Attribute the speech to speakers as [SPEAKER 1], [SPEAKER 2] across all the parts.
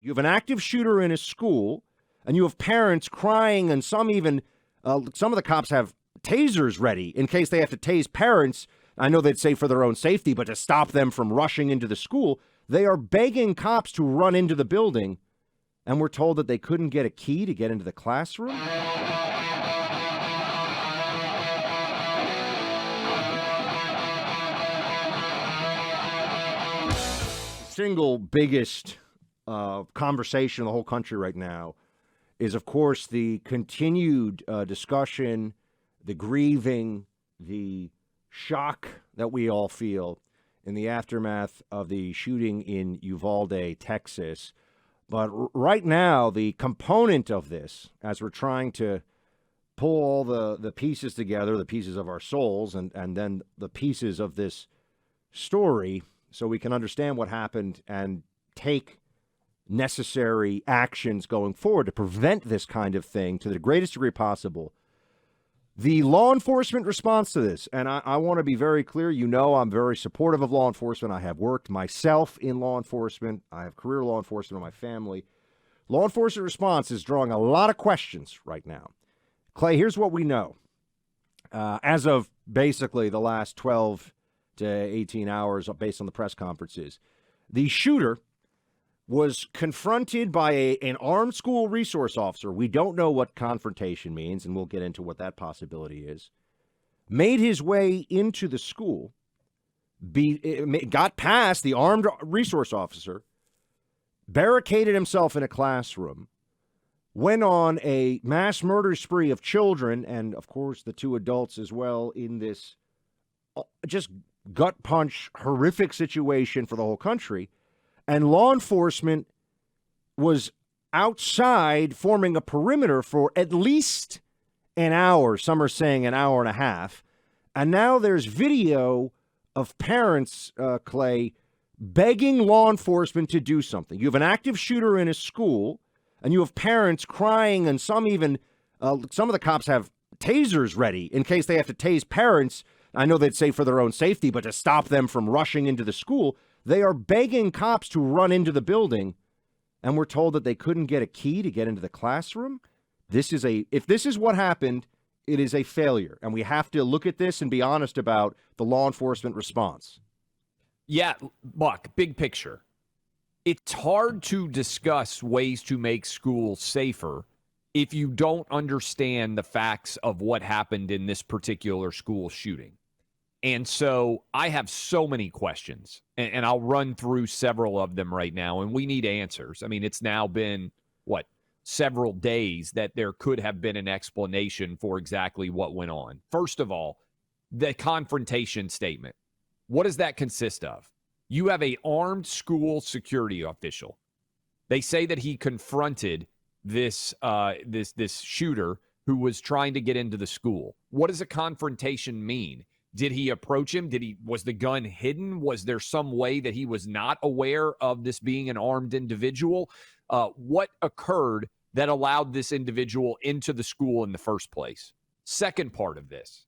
[SPEAKER 1] You have an active shooter in a school, and you have parents crying, and some even, some of the cops have tasers ready in case they have to tase parents. I know they'd say for their own safety, but to stop them from rushing into the school. They are begging cops to run into the building, and we're told that they couldn't get a key to get into the classroom. Single biggest conversation in the whole country right now is, of course, the continued discussion, the grieving, the shock that we all feel in the aftermath of the shooting in Uvalde, Texas. But right now, the component of this, as we're trying to pull all the pieces together, the pieces of our souls, and then the pieces of this story, so we can understand what happened and take necessary actions going forward to prevent this kind of thing to the greatest degree possible. The law enforcement response to this, and I want to be very clear, I'm very supportive of law enforcement. I have worked myself in law enforcement. I have career law enforcement in my family. Law enforcement response is drawing a lot of questions right now. Clay, here's what we know. As of basically the last 12 to 18 hours, based on the press conferences, the shooter was confronted by an armed school resource officer. We don't know what confrontation means, and we'll get into what that possibility is. Made his way into the school, got past the armed resource officer, barricaded himself in a classroom, went on a mass murder spree of children, and, of course, the two adults as well, in this just gut punch, horrific situation for the whole country. And law enforcement was outside forming a perimeter for at least an hour. Some are saying an hour and a half. And now there's video of parents, Clay, begging law enforcement to do something. You have an active shooter in a school, and you have parents crying, and some even, some of the cops have tasers ready in case they have to tase parents. I know they'd say for their own safety, but to stop them from rushing into the school. They are begging cops to run into the building, and we're told that they couldn't get a key to get into the classroom. If this is what happened, it is a failure, and we have to look at this and be honest about the law enforcement response.
[SPEAKER 2] Yeah, Buck, big picture. It's hard to discuss ways to make schools safer if you don't understand the facts of what happened in this particular school shooting. And so I have so many questions, and I'll run through several of them right now, and we need answers. I mean, it's now been, several days that there could have been an explanation for exactly what went on. First of all, the confrontation statement. What does that consist of? You have an armed school security official. They say that he confronted this shooter who was trying to get into the school. What does a confrontation mean? Did he approach him? Was the gun hidden? Was there some way that he was not aware of this being an armed individual? What occurred that allowed this individual into the school in the first place? Second part of this,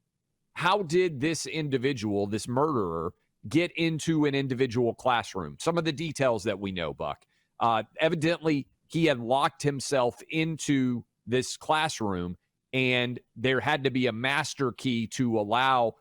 [SPEAKER 2] how did this individual, this murderer, get into an individual classroom? Some of the details that we know, Buck. Evidently, he had locked himself into this classroom, and there had to be a master key to allow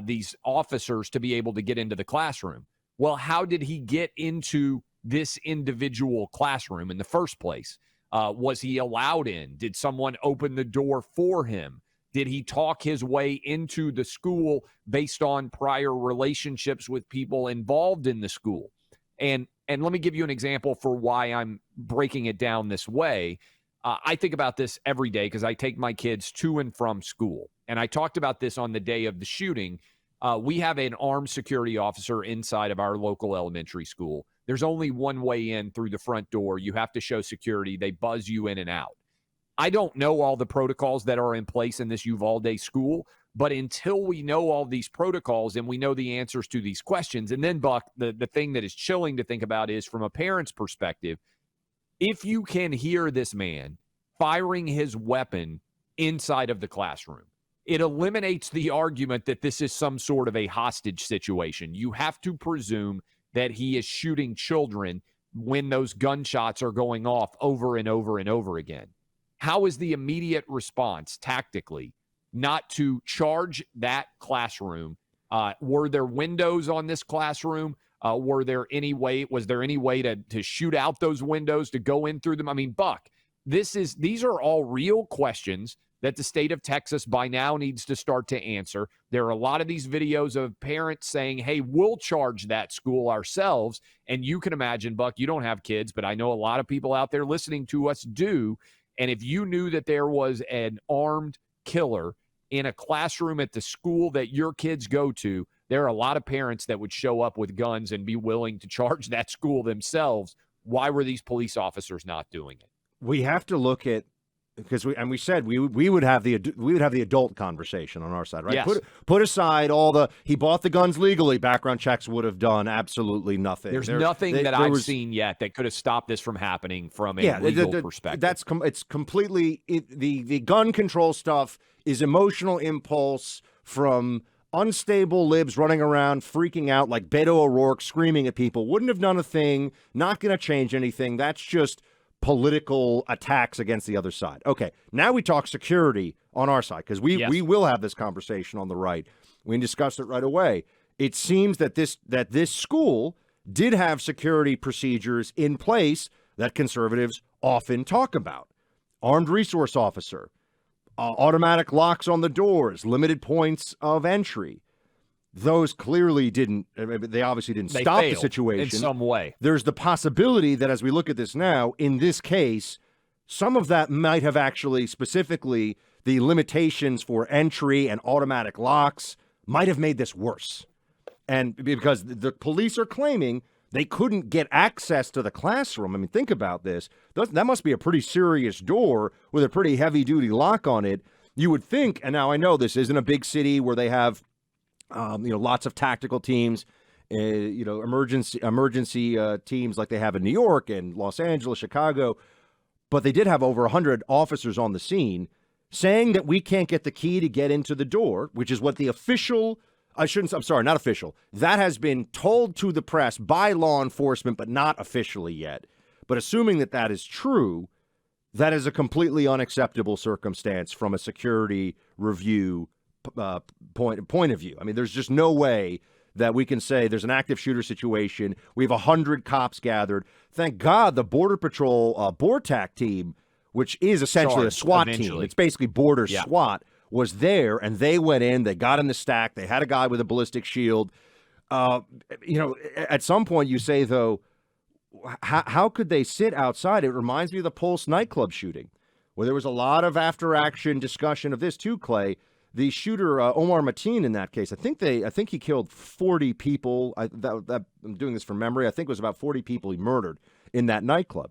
[SPEAKER 2] these officers to be able to get into the classroom. Well, how did he get into this individual classroom in the first place? Was he allowed in? Did someone open the door for him? Did he talk his way into the school based on prior relationships with people involved in the school? And let me give you an example for why I'm breaking it down this way. I think about this every day because I take my kids to and from school. And I talked about this on the day of the shooting. We have an armed security officer inside of our local elementary school. There's only one way in through the front door. You have to show security. They buzz you in and out. I don't know all the protocols that are in place in this Uvalde school, but until we know all these protocols and we know the answers to these questions, and then, Buck, the thing that is chilling to think about is from a parent's perspective, if you can hear this man firing his weapon inside of the classroom, it eliminates the argument that this is some sort of a hostage situation. You have to presume that he is shooting children when those gunshots are going off over and over and over again. How is the immediate response tactically not to charge that classroom? Were there windows on this classroom? Was there any way to shoot out those windows, to go in through them? I mean, Buck, these are all real questions that the state of Texas by now needs to start to answer. There are a lot of these videos of parents saying, hey, we'll charge that school ourselves. And you can imagine, Buck, you don't have kids, but I know a lot of people out there listening to us do. And if you knew that there was an armed killer in a classroom at the school that your kids go to, there are a lot of parents that would show up with guns and be willing to charge that school themselves. Why were these police officers not doing it?
[SPEAKER 1] We have to look at, because we said we would have the adult conversation on our side, right?
[SPEAKER 2] Yes.
[SPEAKER 1] Put aside all the he bought the guns legally. Background checks would have done absolutely nothing.
[SPEAKER 2] There's nothing that I've seen yet that could have stopped this from happening from a legal perspective.
[SPEAKER 1] It's completely the gun control stuff is emotional impulse from unstable libs running around freaking out like Beto O'Rourke screaming at people. Wouldn't have done a thing. Not going to change anything. That's just political attacks against the other side. Okay, now we talk security on our side, because we will have this conversation on the right. We can discuss it right away. It seems that this school did have security procedures in place that conservatives often talk about. Armed resource officer, automatic locks on the doors, limited points of entry. Those clearly didn't, they obviously didn't stop the situation.
[SPEAKER 2] In some way.
[SPEAKER 1] There's the possibility that as we look at this now, in this case, some of that might have actually, specifically the limitations for entry and automatic locks, might have made this worse. And because the police are claiming they couldn't get access to the classroom. I mean, think about this. That must be a pretty serious door with a pretty heavy-duty lock on it. You would think, and now I know this isn't a big city where they have lots of tactical teams, emergency teams like they have in New York and Los Angeles, Chicago. But they did have over 100 officers on the scene saying that we can't get the key to get into the door, which is what the official, not official. That has been told to the press by law enforcement, but not officially yet. But assuming that is true, that is a completely unacceptable circumstance from a security review point of view. I mean, there's just no way that we can say there's an active shooter situation. We have 100 cops gathered. Thank God the Border Patrol BORTAC team, which is essentially a SWAT team. It's basically border SWAT, was there, and they went in. They got in the stack. They had a guy with a ballistic shield. At some point you say, though, how could they sit outside? It reminds me of the Pulse nightclub shooting, where there was a lot of after-action discussion of this too, Clay. The shooter, Omar Mateen, in that case, I think he killed 40 people. I'm doing this from memory. I think it was about 40 people he murdered in that nightclub.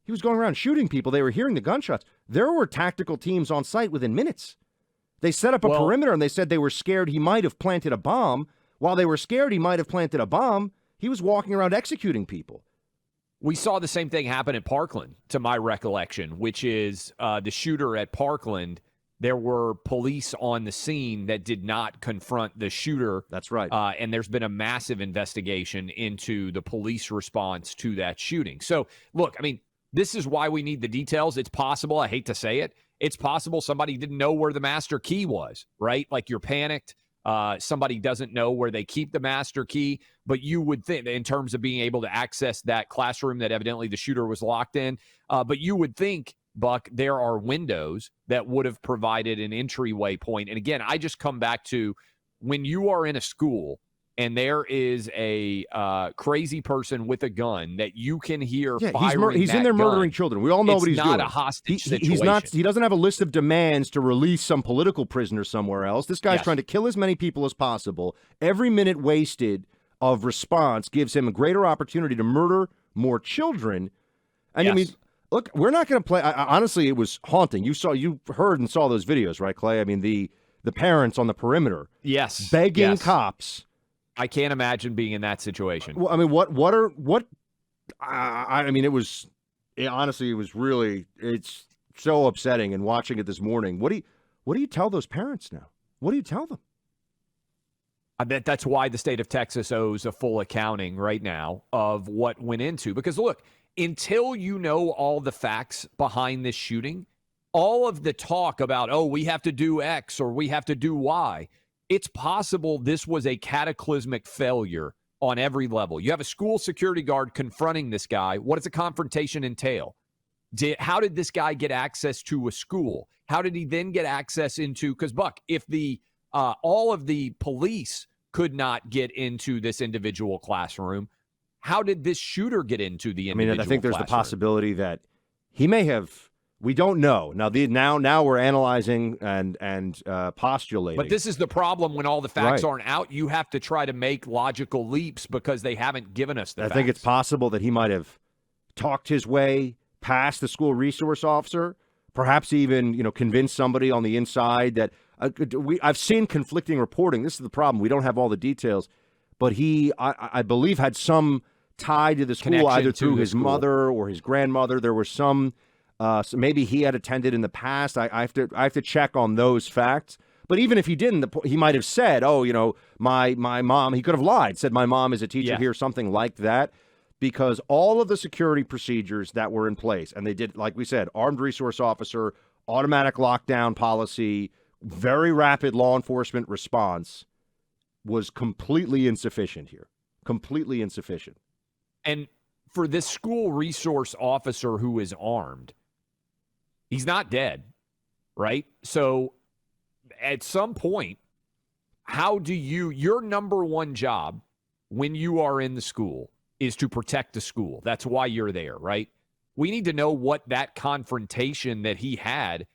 [SPEAKER 1] He was going around shooting people. They were hearing the gunshots. There were tactical teams on site within minutes. They set up a perimeter, and they said they were scared he might have planted a bomb. While they were scared he might have planted a bomb, he was walking around executing people.
[SPEAKER 2] We saw the same thing happen at Parkland, to my recollection, which is the shooter at Parkland. There were police on the scene that did not confront the shooter.
[SPEAKER 1] That's right.
[SPEAKER 2] And there's been a massive investigation into the police response to that shooting. So, look, I mean, this is why we need the details. It's possible, I hate to say it, it's possible somebody didn't know where the master key was, right? Like you're panicked. Somebody doesn't know where they keep the master key. But you would think, in terms of being able to access that classroom that evidently the shooter was locked in, but you would think, Buck, there are windows that would have provided an entryway point. And again, I just come back to when you are in a school and there is a crazy person with a gun that you can hear firing.
[SPEAKER 1] He's in there murdering children. We all know what he's doing.
[SPEAKER 2] It's not a hostage situation.
[SPEAKER 1] He doesn't have a list of demands to release some political prisoner somewhere else. This guy's trying to kill as many people as possible. Every minute wasted of response gives him a greater opportunity to murder more children. And I mean, look, we're not going to play. Honestly, it was haunting. You heard and saw those videos, right, Clay? I mean, the parents on the perimeter, begging cops.
[SPEAKER 2] I can't imagine being in that situation.
[SPEAKER 1] Well, I mean, I mean, honestly, it was really, it's so upsetting. And watching it this morning, what do you tell those parents now? What do you tell them?
[SPEAKER 2] I bet that's why the state of Texas owes a full accounting right now of what went into. Because look, until you know all the facts behind this shooting, all of the talk about, oh, we have to do X or we have to do Y, it's possible this was a cataclysmic failure on every level. You have a school security guard confronting this guy. What does a confrontation entail? How did this guy get access to a school? How did he then get access into, because Buck, if the all of the police could not get into this individual classroom, how did this shooter get into the individual
[SPEAKER 1] I think there's
[SPEAKER 2] classroom?
[SPEAKER 1] the possibility that he may have. We don't know. Now we're analyzing and postulating.
[SPEAKER 2] But this is the problem when all the facts aren't out. You have to try to make logical leaps because they haven't given us the facts.
[SPEAKER 1] I think it's possible that he might have talked his way past the school resource officer, perhaps even convinced somebody on the inside that I've seen conflicting reporting. This is the problem. We don't have all the details, but he, I believe, had some tie to the school,
[SPEAKER 2] connection
[SPEAKER 1] either through his
[SPEAKER 2] school.
[SPEAKER 1] mother or his grandmother. There was some, so maybe he had attended in the past. I have to check on those facts. But even if he didn't, he might have said, "Oh, my mom." He could have lied, said, "My mom is a teacher here," something like that. Because all of the security procedures that were in place, and they did, like we said, armed resource officer, automatic lockdown policy, very rapid law enforcement response, was completely insufficient here. Completely insufficient.
[SPEAKER 2] And for this school resource officer who is armed, he's not dead, right? So at some point, how do your number one job when you are in the school is to protect the school. That's why you're there, right? We need to know what that confrontation that he had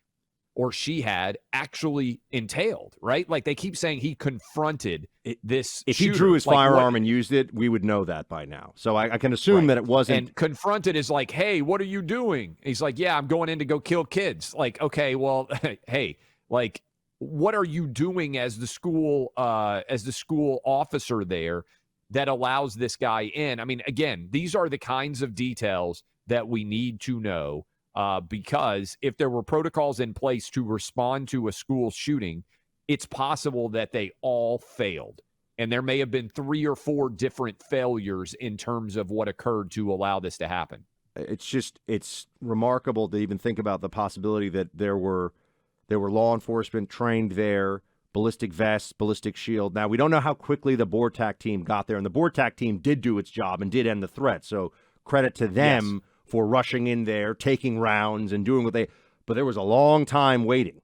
[SPEAKER 2] or she had actually entailed, right? Like they keep saying he confronted this
[SPEAKER 1] If
[SPEAKER 2] shooter.
[SPEAKER 1] he drew his firearm and used it, we would know that by now. So I can assume that it wasn't.
[SPEAKER 2] And confronted is like, hey, what are you doing? He's like, yeah, I'm going in to go kill kids. Like, okay, well, hey, like, what are you doing as the school officer there that allows this guy in? I mean, again, these are the kinds of details that we need to know. Because if there were protocols in place to respond to a school shooting, it's possible that they all failed. And there may have been 3 or 4 different failures in terms of what occurred to allow this to happen.
[SPEAKER 1] It's remarkable to even think about the possibility that there were law enforcement trained there, ballistic vests, ballistic shield. Now, we don't know how quickly the BORTAC team got there, and the BORTAC team did do its job and did end the threat. So credit to them. Yes. For rushing in there, taking rounds, and doing what they... But there was a long time waiting.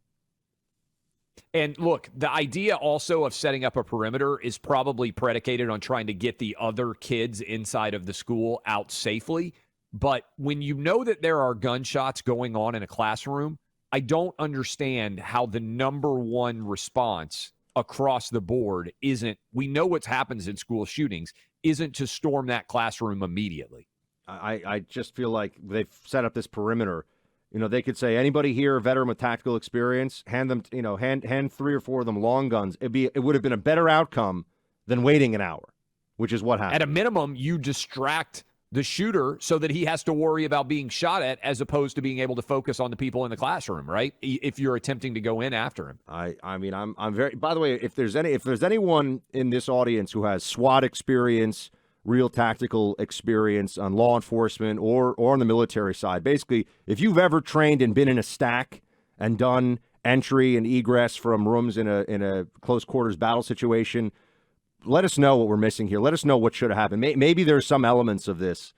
[SPEAKER 2] And look, the idea also of setting up a perimeter is probably predicated on trying to get the other kids inside of the school out safely. But when you know that there are gunshots going on in a classroom, I don't understand how the number one response across the board isn't... We know what happens in school shootings, isn't to storm that classroom immediately.
[SPEAKER 1] I just feel like they've set up this perimeter. They could say, anybody here, a veteran with tactical experience, hand them, hand 3 or 4 of them long guns. It would have been a better outcome than waiting an hour, which is what happened.
[SPEAKER 2] At a minimum, you distract the shooter so that he has to worry about being shot at as opposed to being able to focus on the people in the classroom, right? If you're attempting to go in after him.
[SPEAKER 1] I mean, I'm very, by the way, if there's anyone in this audience who has SWAT experience, real tactical experience on law enforcement or on the military side. Basically, if you've ever trained and been in a stack and done entry and egress from rooms in a close quarters battle situation, let us know what we're missing here. Let us know what should have happened. Maybe there's some elements of this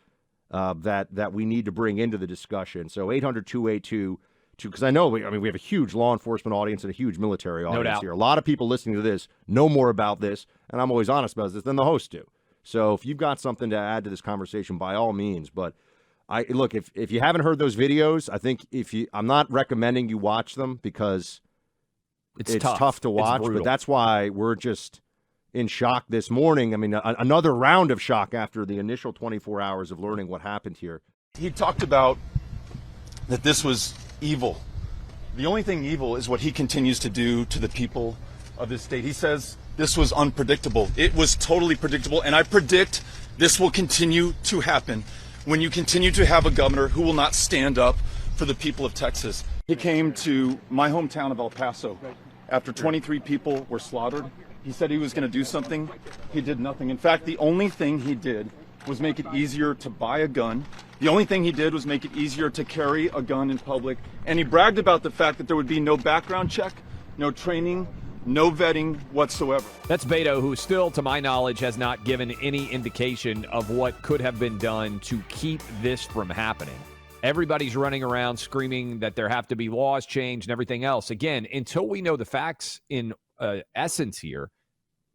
[SPEAKER 1] that we need to bring into the discussion. So 800-282, because I know we have a huge law enforcement audience and a huge military audience here. A lot of people listening to this know more about this, and I'm always honest about this, than the hosts do. So if you've got something to add to this conversation, by all means. But look, if you haven't heard those videos, I think I'm not recommending you watch them because it's tough to watch. But that's why we're just in shock this morning. I mean, another round of shock after the initial 24 hours of learning what happened here.
[SPEAKER 3] He talked about that this was evil. The only thing evil is what he continues to do to the people of this state. He says this was unpredictable. It was totally predictable, and I predict this will continue to happen when you continue to have a governor who will not stand up for the people of Texas. He came to my hometown of El Paso after 23 people were slaughtered. He said he was going to do something. He did nothing. In fact, the only thing he did was make it easier to buy a gun. The only thing he did was make it easier to carry a gun in public. And he bragged about the fact that there would be no background check, no training, no vetting whatsoever.
[SPEAKER 2] That's Beto, who still, to my knowledge, has not given any indication of what could have been done to keep this from happening. Everybody's running around screaming that there have to be laws changed and everything else. Again, until we know the facts in essence here,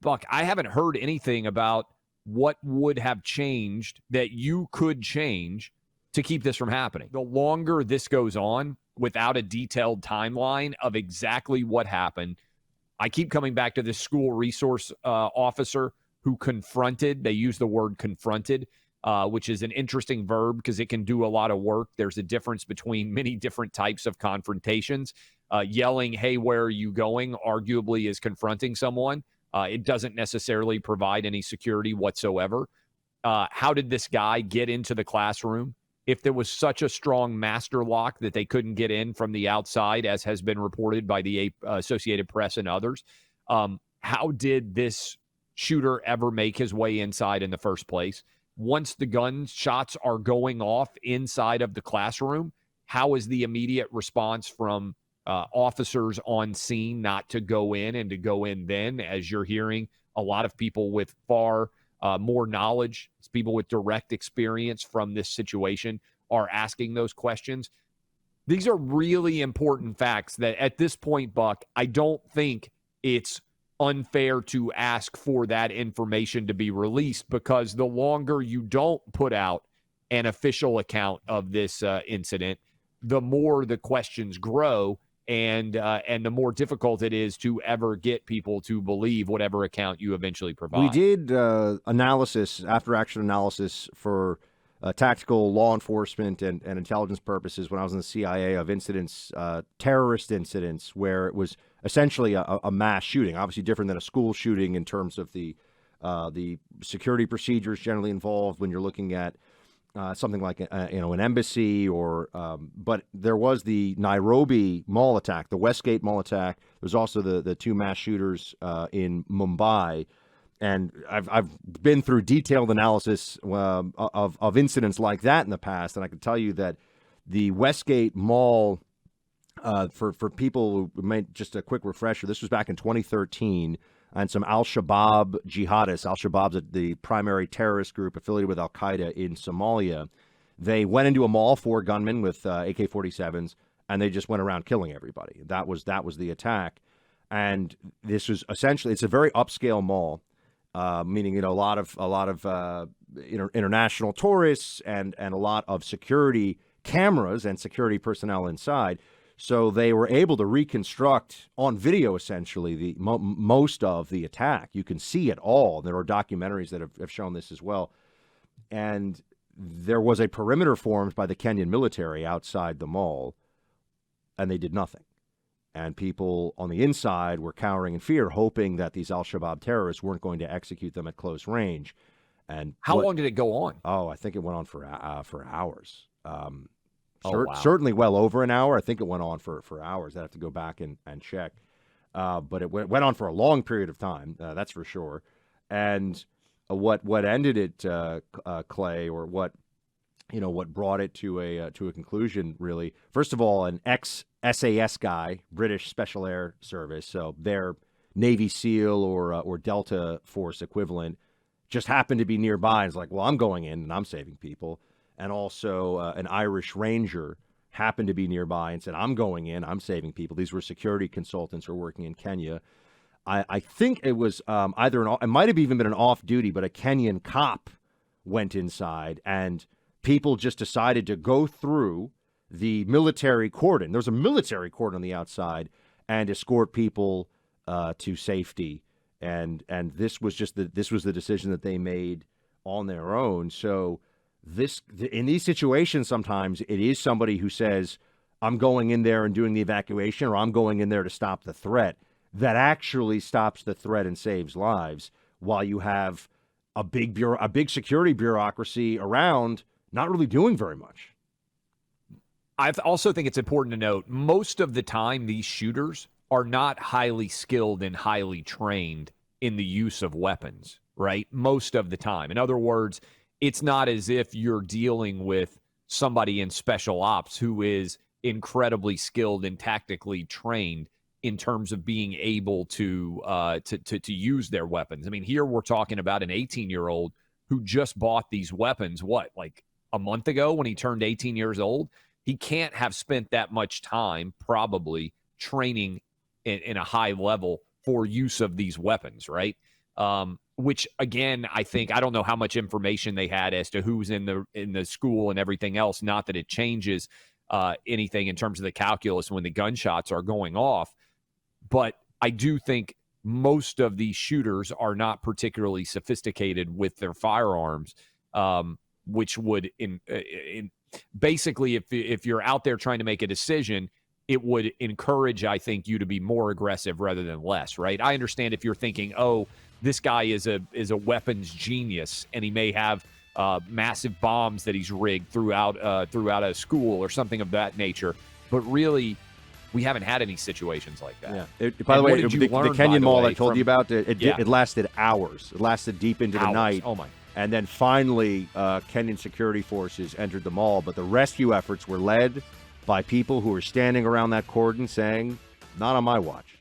[SPEAKER 2] Buck, I haven't heard anything about what would have changed that you could change to keep this from happening. The longer this goes on without a detailed timeline of exactly what happened, I keep coming back to this school resource officer who confronted. They use the word confronted, which is an interesting verb because it can do a lot of work. There's a difference between many different types of confrontations. Yelling, "Hey, where are you going?" arguably is confronting someone. It doesn't necessarily provide any security whatsoever. How did this guy get into the classroom? If there was such a strong master lock that they couldn't get in from the outside, as has been reported by the Associated Press and others, how did this shooter ever make his way inside in the first place? Once the gunshots are going off inside of the classroom, how is the immediate response from officers on scene not to go in and to go in then, as you're hearing a lot of people with far more knowledge, people with direct experience from this situation are asking those questions? These are really important facts that at this point, Buck, I don't think it's unfair to ask for that information to be released, because the longer you don't put out an official account of this incident, the more the questions grow, and the more difficult it is to ever get people to believe whatever account you eventually provide.
[SPEAKER 1] We did analysis, after-action analysis for tactical law enforcement and intelligence purposes when I was in the CIA of incidents, terrorist incidents, where it was essentially a mass shooting, obviously different than a school shooting in terms of the security procedures generally involved when you're looking at something like an embassy or but there was the Nairobi mall attack, the Westgate mall attack. There's also the two mass shooters in Mumbai, and I've been through detailed analysis of incidents like that in the past, and I can tell you that the Westgate mall, for people who may, just a quick refresher, this was back in 2013. And some al-Shabaab jihadists. Al-Shabaab's the primary terrorist group affiliated with Al-Qaeda in Somalia. They went into a mall, 4 gunmen with AK-47s, and they just went around killing everybody. That was the attack. And this was essentially, it's a very upscale mall, meaning a lot of international tourists and a lot of security cameras and security personnel inside. So they were able to reconstruct on video, essentially, the most of the attack. You can see it all. There are documentaries that have shown this as well. And there was a perimeter formed by the Kenyan military outside the mall, and they did nothing. And people on the inside were cowering in fear, hoping that these al-Shabaab terrorists weren't going to execute them at close range. And
[SPEAKER 2] how long did it go on?
[SPEAKER 1] Oh, I think it went on for hours.
[SPEAKER 2] Wow.
[SPEAKER 1] Certainly well over an hour. I think it went on for hours. I'd have to go back and check. But it went on for a long period of time, that's for sure. And what ended it, Clay, or what brought it to a conclusion, really, first of all, an ex-SAS guy, British Special Air Service, so their Navy SEAL or Delta Force equivalent, just happened to be nearby and was like, well, I'm going in and I'm saving people. And also an Irish Ranger happened to be nearby and said, I'm going in, I'm saving people. These were security consultants who were working in Kenya. I think it was it might have even been an off-duty, but a Kenyan cop went inside, and people just decided to go through the military cordon. There's a military cordon on the outside, and escort people to safety. And this was the decision that they made on their own. So in these situations, sometimes it is somebody who says, I'm going in there and doing the evacuation, or I'm going in there to stop the threat, that actually stops the threat and saves lives, while you have a big security bureaucracy around not really doing very much.
[SPEAKER 2] I also think it's important to note, most of the time these shooters are not highly skilled and highly trained in the use of weapons, right? Most of the time. In other words, it's not as if you're dealing with somebody in special ops who is incredibly skilled and tactically trained in terms of being able to use their weapons. I mean, here we're talking about an 18-year-old who just bought these weapons, like a month ago when he turned 18 years old. He can't have spent that much time probably training in a high level for use of these weapons, right? Which, again, I don't know how much information they had as to who's in the school and everything else. Not that it changes anything in terms of the calculus when the gunshots are going off. But I do think most of these shooters are not particularly sophisticated with their firearms, which would, basically, if you're out there trying to make a decision, it would encourage, I think, you to be more aggressive rather than less, right? I understand if you're thinking, oh, this guy is a weapons genius and he may have massive bombs that he's rigged throughout a school or something of that nature. But really, we haven't had any situations like that.
[SPEAKER 1] Yeah. By the way, the Kenyon Mall I told you about,
[SPEAKER 2] Yeah.
[SPEAKER 1] it lasted hours. It lasted deep into the night.
[SPEAKER 2] Oh, my.
[SPEAKER 1] And then finally, Kenyan security forces entered the mall. But the rescue efforts were led by people who were standing around that cordon saying, not on my watch.